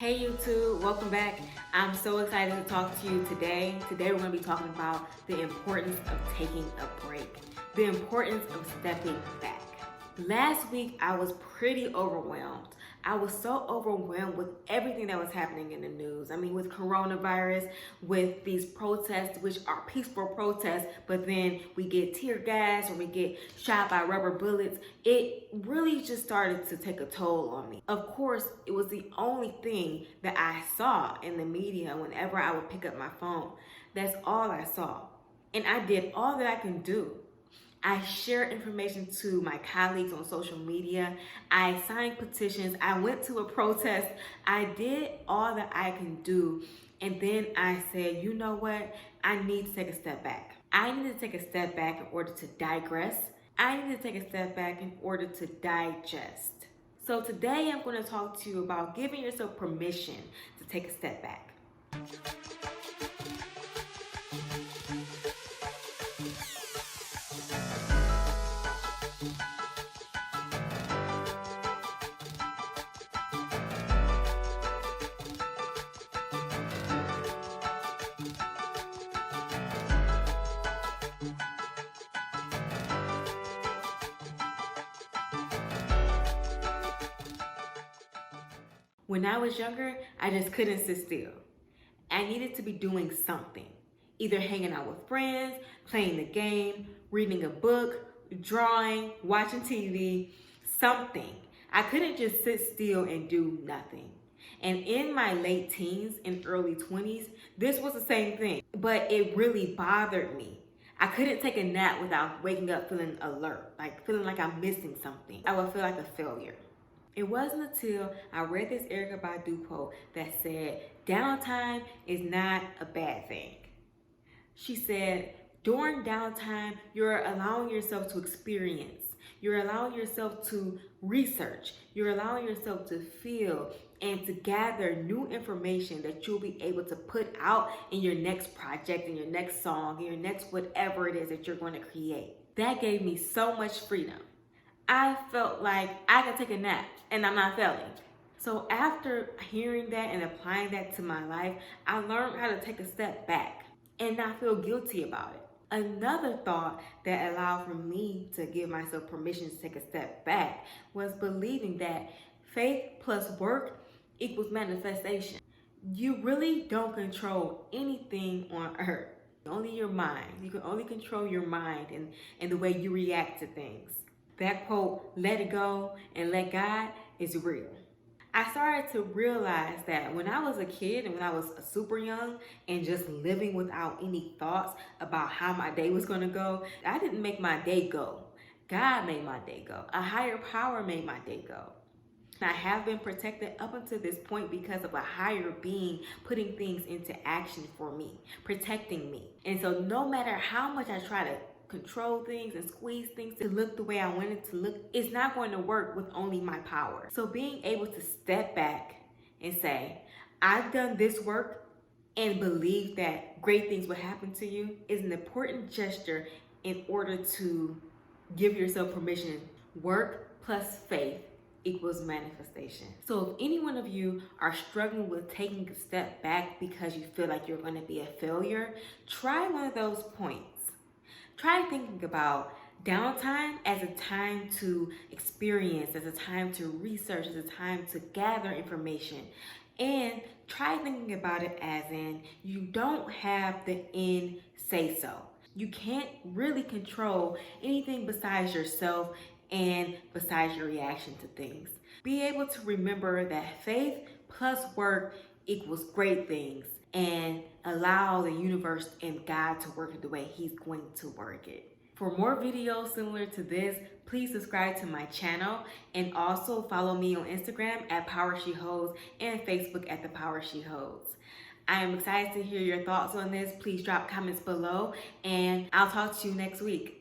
Hey YouTube, welcome back. I'm so excited to talk to you today. Today we're going to be talking about the importance of taking a break, the importance of stepping back. Last week I was pretty overwhelmed. I was so overwhelmed with everything that was happening in the news. I mean, with coronavirus, with these protests, which are peaceful protests, but then we get tear gas or we get shot by rubber bullets. It really just started to take a toll on me. Of course, it was the only thing that I saw in the media whenever I would pick up my phone. That's all I saw. And I did all that I can do. I shared information to my colleagues on social media. I signed petitions. I went to a protest. I did all that I can do. And then I said, you know what? I need to take a step back. I need to take a step back in order to digress. I need to take a step back in order to digest. So today I'm going to talk to you about giving yourself permission to take a step back. When I was younger, I just couldn't sit still. I needed to be doing something, either hanging out with friends, playing the game, reading a book, drawing, watching TV, something. I couldn't just sit still and do nothing. And in my late teens and early 20s, this was the same thing, but it really bothered me. I couldn't take a nap without waking up feeling alert, like feeling like I'm missing something. I would feel like a failure. It wasn't until I read this Erykah Badu quote that said, downtime is not a bad thing. She said, during downtime, you're allowing yourself to experience. You're allowing yourself to research. You're allowing yourself to feel and to gather new information that you'll be able to put out in your next project, in your next song, in your next whatever it is that you're going to create. That gave me so much freedom. I felt like I could take a nap and I'm not failing. So after hearing that and applying that to my life, I learned how to take a step back and not feel guilty about it. Another thought that allowed for me to give myself permission to take a step back was believing that faith plus work equals manifestation. You really don't control anything on earth, only your mind. You can only control your mind and the way you react to things. That quote, let it go and let God, is real. I started to realize that when I was a kid and when I was super young and just living without any thoughts about how my day was going to go, I didn't make my day go. God made my day go. A higher power made my day go. I have been protected up until this point because of a higher being putting things into action for me, protecting me. And so no matter how much I try to control things and squeeze things to look the way I want it to look, it's not going to work with only my power. So being able to step back and say, I've done this work and believe that great things will happen to you is an important gesture in order to give yourself permission. Work plus faith equals manifestation. So if any one of you are struggling with taking a step back because you feel like you're going to be a failure, try one of those points. Try thinking about downtime as a time to experience, as a time to research, as a time to gather information. And try thinking about it as in you don't have the end say so. You can't really control anything besides yourself and besides your reaction to things. Be able to remember that faith plus work equals great things, and allow the universe and God to work it the way He's going to work it. For more videos similar to this, please subscribe to my channel and also follow me on Instagram at Power She Holds and Facebook at The Power She Holds. I am excited to hear your thoughts on this. Please drop comments below and I'll talk to you next week.